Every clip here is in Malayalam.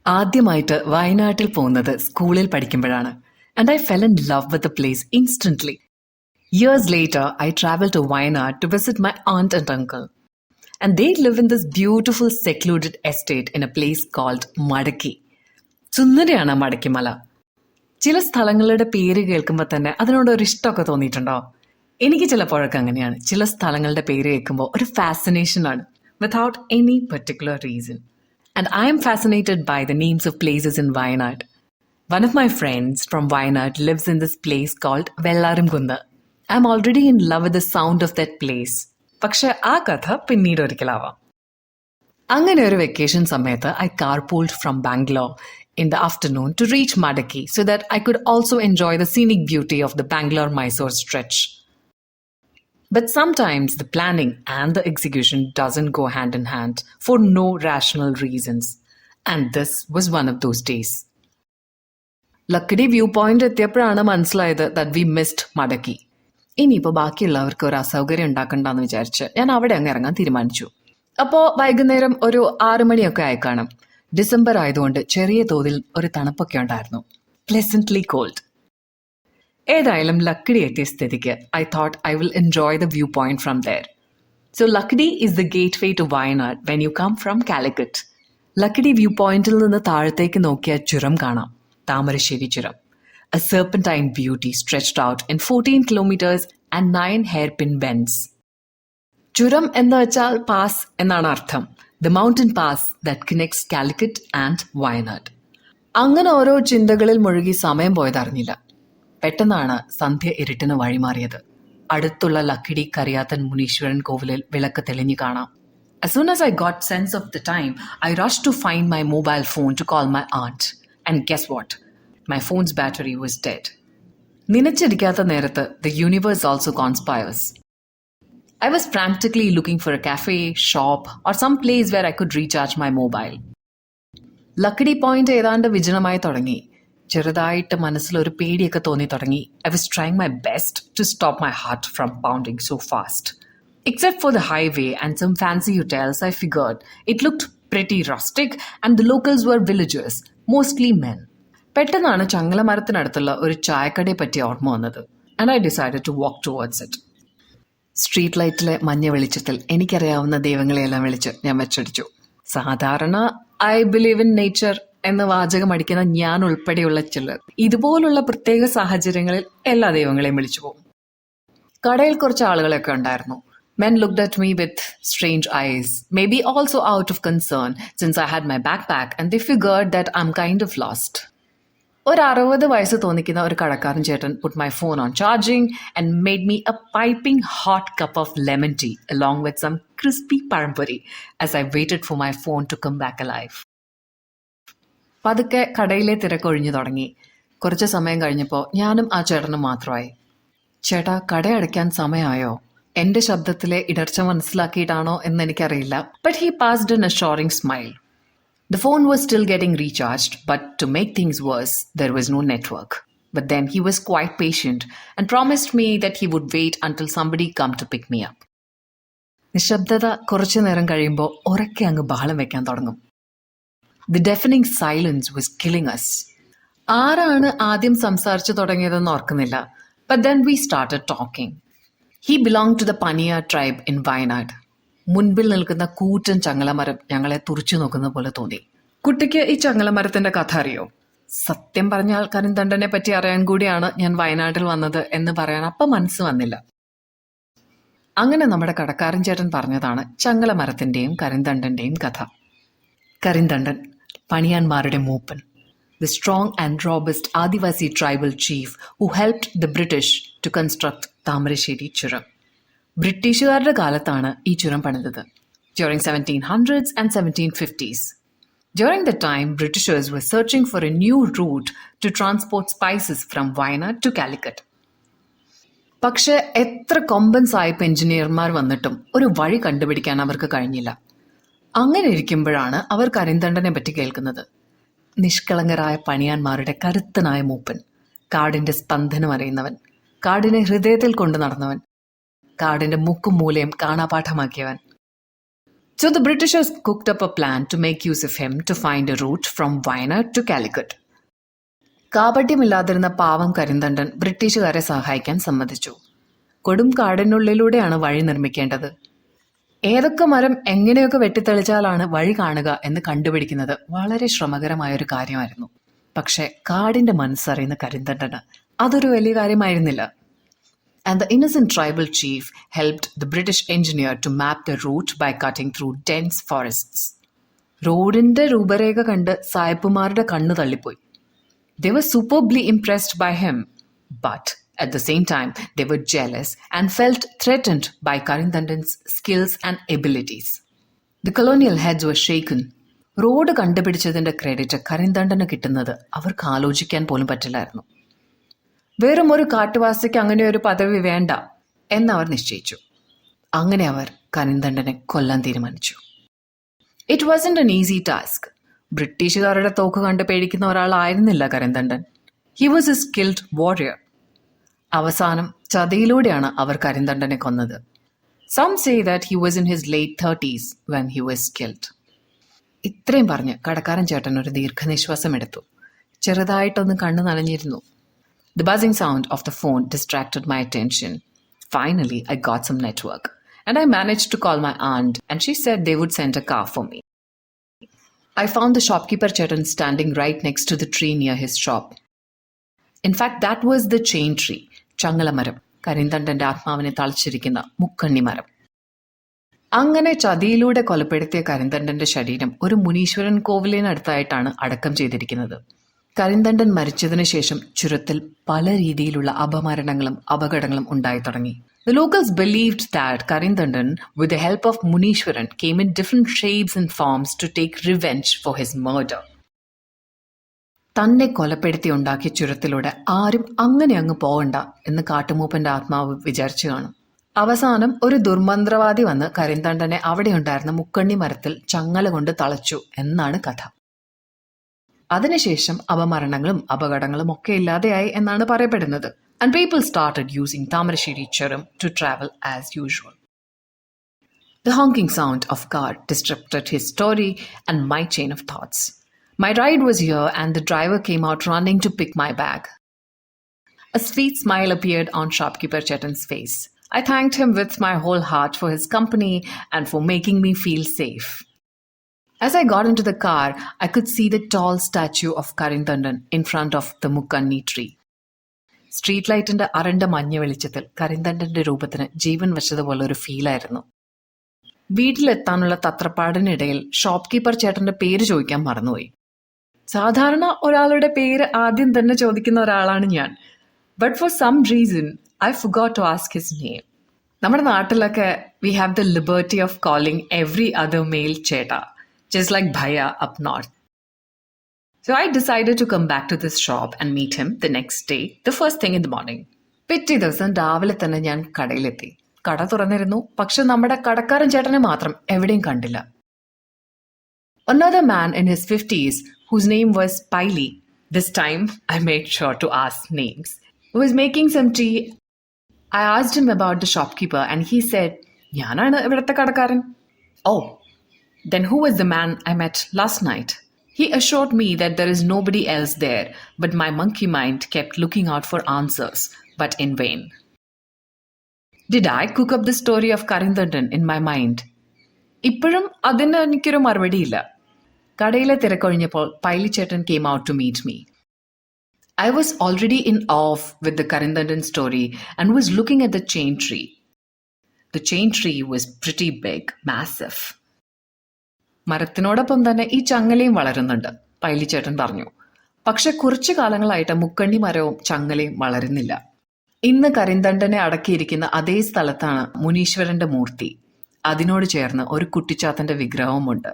ആദ്യമായിട്ട് വയനാട്ടിൽ പോകുന്നത് സ്കൂളിൽ പഠിക്കുമ്പോഴാണ്. And I fell in love with the place instantly. Years later, I traveled to Wayanad to visit my aunt and uncle. And they live in this beautiful secluded estate in a place called Madaki. സുന്ദരിയാണ് മടക്കിമല. ചില സ്ഥലങ്ങളുടെ പേര് കേൾക്കുമ്പോൾ തന്നെ അതിനോടൊരു ഇഷ്ടമൊക്കെ തോന്നിയിട്ടുണ്ടോ? എനിക്ക് ചിലപ്പോഴൊക്കെ അങ്ങനെയാണ്. ചില സ്ഥലങ്ങളുടെ പേര് കേൾക്കുമ്പോൾ ഒരു ഫാസിനേഷനാണ്, without any particular reason. And I am fascinated by the names of places in Wayanad. One of my friends from Wayanad lives in this place called Vellarimkunda. I am already in love with the sound of that place. പക്ഷെ ആ കഥ പിന്നീട് ഒരിക്കലാവാം. അങ്ങനെ ഒരു വെക്കേഷൻ സമയത്ത് I carpooled from Bangalore in the afternoon to reach Madaki so that I could also enjoy the scenic beauty of the Bangalore-Mysore stretch. But sometimes the planning and the execution doesn't go hand in hand for no rational reasons. And this was one of those days. Lakkidi view point എത്തിയപ്പോഴാണ് മനസ്സിലായത് that we missed Madaki. ഇനിയിപ്പോൾ ബാക്കിയുള്ളവർക്ക് ഒരു അസൗകര്യം ഉണ്ടാക്കണ്ടെന്ന് വിചാരിച്ച് ഞാൻ അവിടെ അങ്ങ് ഇറങ്ങാൻ തീരുമാനിച്ചു. അപ്പോൾ വൈകുന്നേരം ഒരു 6 മണിയൊക്കെ ആയി കാണും. ഡിസംബർ ആയതുകൊണ്ട് ചെറിയ തോതിൽ ഒരു തണുപ്പൊക്കെ ഉണ്ടായിരുന്നു. പ്ലെസന്റ്ലി കോൾഡ്. ഏതായാലും ലക്കിടി എത്തിയ സ്ഥിതിക്ക് I thought I will enjoy the viewpoint from there. So Lakdi is the gateway to Wayanad when you come from Calicut. Lakkidi view പോയിന്റിൽ നിന്ന് താഴത്തേക്ക് നോക്കിയ ചുരം കാണാം, താമരശ്ശേരി ചുരം. A serpentine beauty stretched out in 14 kilometers and 9 hairpin bends. ചുരം എന്ന് വെച്ചാൽ പാസ് എന്നാണ് അർത്ഥം. The mountain pass that connects Calicut and Wayanad. അങ്ങനെ ഓരോ ചിന്തകളിൽ മുഴുകി സമയം പോയതറിഞ്ഞില്ല. പെട്ടെന്നാണ് സന്ധ്യ ഇരുട്ടിന് വഴിമാറിയത്. അടുത്തുള്ള ലക്കിടി കരിയാത്തൻ മുനീശ്വരൻ കോവിലിൽ വിളക്ക് തെളിഞ്ഞു കാണാം. As soon as I got sense of the time, I rushed to find my mobile phone to call my aunt. And guess what? My phone's battery was dead. നിനച്ചിരിക്കാത്ത നേരത്ത് the universe also conspires. I was frantically looking for a cafe, shop, or some place where I could recharge my mobile. Lakkidi point ഏതാണ്ട് വിജനമായി തുടങ്ങി. ചെറുതായിട്ട് മനസ്സിലൊരു പേടിയൊക്കെ തോന്നി തുടങ്ങി. I was trying my best to stop my heart from pounding so fast. Except for the highway and some fancy hotels, I figured it looked pretty rustic and the locals were villagers, mostly men. പെട്ടെന്നാണ് ചങ്ങലമരത്തിനടുത്തുള്ള ഒരു ചായക്കടയെ പറ്റി ഓർമ്മ വന്നത്. And I decided to walk towards it. Street ലൈറ്റിലെ മഞ്ഞ വെളിച്ചത്തിൽ എനിക്കറിയാവുന്ന ദൈവങ്ങളെയെല്ലാം വിളിച്ച് ഞാൻ വെച്ചടിച്ചു. സാധാരണ I believe in nature എന്ന വാചകം അടിക്കുന്ന ഞാൻ ഉൾപ്പെടെയുള്ള ചിലർ ഇതുപോലുള്ള പ്രത്യേക സാഹചര്യങ്ങളിൽ എല്ലാ ദൈവങ്ങളെയും വിളിച്ചു പോകും. കടയിൽ കുറച്ച് ആളുകളൊക്കെ ഉണ്ടായിരുന്നു. Men looked at me with strange eyes, maybe also out of concern since I had my backpack and they figured that I'm kind of lost. ഒരു 60 വയസ്സ് തോന്നിക്കുന്ന ഒരു കടക്കാരൻ ചേട്ടൻ put my phone on charging and made me a piping hot cup of lemon tea along with some crispy pazhampori as I waited for my phone to come back alive. പതുക്കെ കടയിലെ തിരക്കൊഴിഞ്ഞു തുടങ്ങി. കുറച്ച് സമയം കഴിഞ്ഞപ്പോൾ ഞാനും ആ ചേട്ടനും മാത്രമായി. ചേട്ടാ, കടയടയ്ക്കാൻ സമയമായോ? എൻ്റെ ശബ്ദത്തിലെ ഇടർച്ച മനസ്സിലാക്കിയിട്ടാണോ എന്നെനിക്കറിയില്ല. But he passed an assuring smile. The phone was still getting recharged, but to make things worse, there was no network. But then he was quite patient and promised me that he would wait until somebody come to pick me up. നിശബ്ദത കുറച്ചു നേരം കഴിയുമ്പോൾ ഉറക്കെ അങ്ങ് ബഹളം വെക്കാൻ തുടങ്ങും. The deafening silence was killing us. ആരാണ് ആദ്യം സംസാരിച്ചു തുടങ്ങിയതെന്ന് ഓർക്കുന്നില്ല. But then we started talking. He belonged to the Paniya tribe in Wayanad. മുൻപിൽ നിൽക്കുന്ന കൂറ്റൻ ചങ്ങലമരം ഞങ്ങളെ തുറച്ചു നോക്കുന്ന പോലെ തോന്നി. കുട്ടിക്ക് ഈ ചങ്ങലമരത്തിന്റെ കഥ അറിയോ? സത്യം പറഞ്ഞാൽ കരിന്തണ്ടനെ പറ്റി അറിയാൻ കൂടിയാണ് ഞാൻ വയനാട്ടിൽ വന്നത് എന്ന് പറയാൻ അപ്പം മനസ്സ് വന്നില്ല. അങ്ങനെ നമ്മുടെ കടക്കാരൻ ചേട്ടൻ പറഞ്ഞതാണ് ചങ്ങലമരത്തിന്റെയും കരിന്തണ്ടന്റെയും കഥ. കരിന്തണ്ടൻ, പണിയാന്മാരുടെ മൂപ്പൻ. The strong and robust Adivasi tribal chief who helped the British to construct Thamarassery ചുരം. ബ്രിട്ടീഷുകാരുടെ കാലത്താണ് ഈ ചുരം പണിതത്. During 1700s and 1750s. During the time, Britishers were searching for a new route to transport spices from Wayanad to Calicut. പക്ഷെ എത്ര കൊമ്പൻ സായിപ്പ് എഞ്ചിനീയർമാർ വന്നിട്ടും ഒരു വഴി കണ്ടുപിടിക്കാൻ അവർക്ക് കഴിഞ്ഞില്ല. അങ്ങനെ ഇരിക്കുമ്പോഴാണ് അവർ കരിന്തണ്ടനെ പറ്റി കേൾക്കുന്നത്. നിഷ്കളങ്കരായ പണിയാന്മാരുടെ കരുത്തനായ മൂപ്പൻ, കാടിന്റെ സ്പന്ദനം അറിയുന്നവൻ, കാടിനെ ഹൃദയത്തിൽ കൊണ്ടു നടന്നവൻ, കാടിന്റെ മുക്കും മൂലയും കാണാപാഠമാക്കിയവൻ. So the Britishers cooked up a plan to make use of him to find a route from Wayanad to Calicut. കാപട്യമില്ലാതിരുന്ന പാവം കരിന്തണ്ടൻ ബ്രിട്ടീഷുകാരെ സഹായിക്കാൻ സമ്മതിച്ചു. കൊടും കാടിനുള്ളിലൂടെയാണ് വഴി നിർമ്മിക്കേണ്ടത്. ഏതൊക്കെ മരം എങ്ങനെയൊക്കെ വെട്ടിത്തെളിച്ചാലാണ് വഴി കാണുക എന്ന് കണ്ടുപിടിക്കുന്നത് വളരെ ശ്രമകരമായൊരു കാര്യമായിരുന്നു. പക്ഷെ കാടിന്റെ മനസ്സറിയുന്ന കരിന്തണ്ടന് അതൊരു വലിയ കാര്യമായിരുന്നില്ല. And the innocent tribal chief helped the British engineer to map the route by cutting through dense forests. റോഡിന്റെ രൂപരേഖ കണ്ട് സായിപ്പുമാരുടെ കണ്ണ് തള്ളിപ്പോയി. They were superbly impressed by him, but at the same time they were jealous and felt threatened by Karindandan's skills and abilities. The colonial heads were shaken. Road കണ്ടുപിടിച്ചതിന്റെ ക്രെഡിറ്റ് കരിന്തണ്ടന് കിട്ടുന്നത് അവർക്ക് ആലോചിക്കാൻ പോലും പറ്റില്ലായിരുന്നു. വെറും ഒരു കാട്ടുവാസിക്ക് അങ്ങനെ ഒരു പദവി വേണ്ട എന്നവർ നിശ്ചയിച്ചു. അങ്ങനെ അവർ കരിന്തണ്ടനെ കൊല്ലാൻ തീരുമാനിച്ചു. It wasn't an easy task. ബ്രിട്ടീഷുകാരുടെ തോക്ക് കണ്ട് പേടിക്കുന്ന ഒരാളായിരുന്നില്ല Karinthandan. He was a skilled warrior. അവസാനം ചതിയിലൂടെയാണ് അവർ കരിന്തണ്ടനെ കൊന്നത്. Some say that he was in his late 30s when he was killed. ഇത്രയും പറഞ്ഞ് കടക്കാരൻ ചേട്ടൻ ഒരു ദീർഘനിശ്വാസം എടുത്തു. ചെറുതായിട്ടൊന്ന് കണ്ണു നനഞ്ഞിരുന്നു. The buzzing sound of the phone distracted my attention. Finally, I got some network, and I managed to call my aunt, and she said they would send a car for me. I found the shopkeeper Chetan standing right next to the tree near his shop. In fact, that was the chain tree, ചങ്ങലമരം, കരിന്തണ്ടന്റെ ആത്മാവിനെ തളച്ചിരിക്കുന്ന മുക്കണ്ണിമരം. അങ്ങനെ ചതിയിലൂടെ കൊലപ്പെടുത്തിയ കരിന്തണ്ടന്റെ ശരീരം ഒരു മുനീശ്വരൻ കോവിലിനടുത്തായിട്ടാണ് അടക്കം ചെയ്തിരിക്കുന്നത്. കരിന്തണ്ടൻ മരിച്ചതിനു ശേഷം ചുരത്തിൽ പല രീതിയിലുള്ള അപമരണങ്ങളും അപകടങ്ങളും ഉണ്ടായി തുടങ്ങി. The locals believed that Karindandan, with the help of Munishwaran, came in different shapes and forms to take revenge for his murder. തന്നെ കൊലപ്പെടുത്തി ഉണ്ടാക്കിയ ചുരത്തിലൂടെ ആരും അങ്ങനെ അങ്ങ് പോകണ്ട എന്ന് കാട്ടുമൂപ്പന്റെ ആത്മാവ് വിചാരിച്ചു കാണും. അവസാനം ഒരു ദുർമന്ത്രവാദി വന്ന് കരിന്തണ്ടനെ അവിടെയുണ്ടായിരുന്ന മുക്കണ്ണി മരത്തിൽ ചങ്ങല കൊണ്ട് തളച്ചു എന്നാണ് കഥ. അതിനുശേഷം അപമരണങ്ങളും അപകടങ്ങളും ഒക്കെ ഇല്ലാതെയായി എന്നാണ് പറയപ്പെടുന്നത്. And people started using Tamarashiri Churam to travel as usual. The honking sound of car disrupted his story and my chain of thoughts. My ride was here and the driver came out running to pick my bag. A sweet smile appeared on shopkeeper Chetan's face. I thanked him with my whole heart for his company and for making me feel safe. As I got into the car, I could see the tall statue of Karindandan in front of the Mukkanni tree. Street ലൈറ്റിന്റെ അരണ്ട മഞ്ഞ വെളിച്ചത്തിൽ കരിന്തണ്ടന്റെ രൂപത്തിന് ജീവൻ വെച്ചതുപോലെ ഒരു ഫീലായിരുന്നു. വീട്ടിലെത്താനുള്ള തത്രപ്പാടിനിടയിൽ ഷോപ്പ് കീപ്പർ ചേട്ടന്റെ പേര് ചോദിക്കാൻ മറന്നുപോയി. സാധാരണ ഒരാളുടെ പേര് ആദ്യം തന്നെ ചോദിക്കുന്ന ഒരാളാണ് ഞാൻ. But for some reason I forgot to ask his name. നമ്മുടെ നാട്ടിലൊക്കെ we have the liberty of calling every other male ചേട്ടാ, just like Bhaiya up north. So I decided to come back to this shop and meet him the next day, the first thing in the morning. പിറ്റേ ദിവസം രാവിലെ തന്നെ ഞാൻ കടയിലെത്തി. കട തുറന്നിരുന്നു, പക്ഷെ നമ്മുടെ കടക്കാരൻ ചേട്ടനെ മാത്രം എവിടെയും കണ്ടില്ല. Another man in his 50s, whose name was Paili, this time I made sure to ask names, was making some tea. I asked him about the shopkeeper and he said, ഞാനാണ് ഇവിടുത്തെ കടക്കാരൻ. Oh, then who was the man I met last night? He assured me that there is nobody else there, but my monkey mind kept looking out for answers, but in vain. Did I cook up the story of Karindandan in my mind? ഇപ്പോഴും അതിന് എനിക്കൊരു മറുപടിയില്ല. കടയിലെ തിരക്കൊഴിഞ്ഞപ്പോൾ പൈലിച്ചേട്ടൻ came out to meet me. I was already in awe with the Karindandan story and was looking at the chain tree. The chain tree was pretty big, massive. മരത്തിനോടൊപ്പം തന്നെ ഈ ചങ്ങലയും വളരുന്നുണ്ട്, പൈലിച്ചേട്ടൻ പറഞ്ഞു. പക്ഷെ കുറച്ചു കാലങ്ങളായിട്ട് മുക്കണ്ണി മരവും ചങ്ങലയും വളരുന്നില്ല. ഇന്ന് കരിന്തണ്ടനെ അടക്കിയിരിക്കുന്ന അതേ സ്ഥലത്താണ് മുനീശ്വരന്റെ മൂർത്തി. അതിനോട് ചേർന്ന് ഒരു കുട്ടിച്ചാത്തന്റെ വിഗ്രഹവുമുണ്ട്.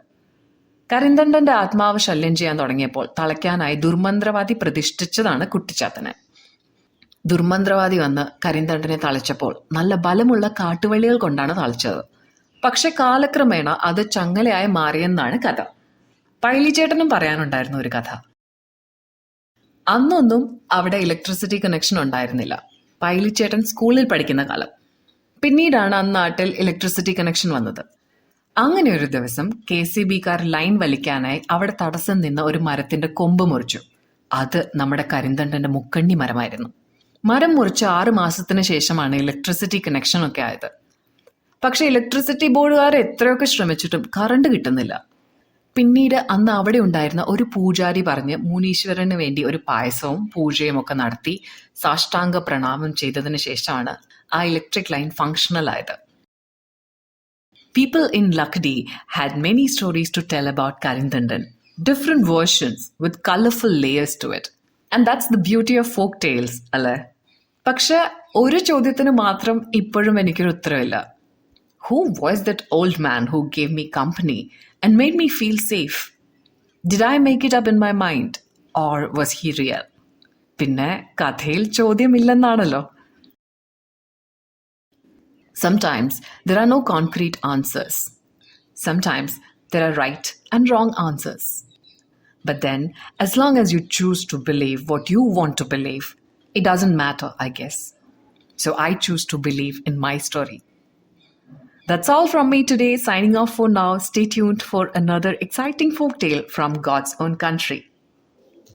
കരിന്തണ്ടന്റെ ആത്മാവ് ശല്യം ചെയ്യാൻ തുടങ്ങിയപ്പോൾ തളയ്ക്കാനായി ദുർമന്ത്രവാദി പ്രതിഷ്ഠിച്ചതാണ് കുട്ടിച്ചാത്തനെ. ദുർമന്ത്രവാദി വന്ന് കരിന്തണ്ടനെ തളച്ചപ്പോൾ നല്ല ബലമുള്ള കാട്ടുവള്ളികൾ കൊണ്ടാണ് തളച്ചത്. പക്ഷെ കാലക്രമേണ അത് ചങ്ങലയായി മാറിയെന്നാണ് കഥ. പൈലിച്ചേട്ടനും പറയാനുണ്ടായിരുന്ന ഒരു കഥ. അന്നൊന്നും അവിടെ ഇലക്ട്രിസിറ്റി കണക്ഷൻ ഉണ്ടായിരുന്നില്ല. പൈലിച്ചേട്ടൻ സ്കൂളിൽ പഠിക്കുന്ന കാലം. പിന്നീടാണ് അന്നാട്ടിൽ ഇലക്ട്രിസിറ്റി കണക്ഷൻ വന്നത്. അങ്ങനെ ഒരു ദിവസം KCB-കാർ ലൈൻ വലിക്കാനായി അവിടെ തടസ്സം നിന്ന ഒരു മരത്തിന്റെ കൊമ്പ് മുറിച്ചു. അത് നമ്മുടെ കരിന്തണ്ടന്റെ മുക്കണ്ണി മരമായിരുന്നു. മരം മുറിച്ച് 6 മാസത്തിന് ശേഷമാണ് ഇലക്ട്രിസിറ്റി കണക്ഷൻ ഒക്കെ ആയത്. പക്ഷെ ഇലക്ട്രിസിറ്റി ബോർഡുകാർ എത്രയൊക്കെ ശ്രമിച്ചിട്ടും കറണ്ട് കിട്ടുന്നില്ല. പിന്നീട് അന്ന് അവിടെ ഉണ്ടായിരുന്ന ഒരു പൂജാരി പറഞ്ഞ് മുനീശ്വരന് വേണ്ടി ഒരു പായസവും പൂജയും ഒക്കെ നടത്തി സാഷ്ടാംഗ പ്രണാമം ചെയ്തതിന് ശേഷമാണ് ആ ഇലക്ട്രിക് ലൈൻ ഫങ്ഷണൽ ആയത്. People in Lakdi had many stories to tell about Karindandan, different versions with colorful layers to it. And that's the beauty of folk tales, അല്ലേ? പക്ഷെ ഒരു ചോദ്യത്തിന് മാത്രം ഇപ്പോഴും എനിക്കൊരു ഉത്തരവില്ല. Who was that old man who gave me company and made me feel safe? Did I make it up in my mind or was he real? പിന്നെ കഥയിൽ ചോദ്യമില്ലെന്നാണല്ലോ. Sometimes there are no concrete answers. Sometimes there are right and wrong answers. But then, as long as you choose to believe what you want to believe, it doesn't matter, I guess. So I choose to believe in my story. That's all from me today. Signing off for now. Stay tuned for another exciting folktale from God's own country.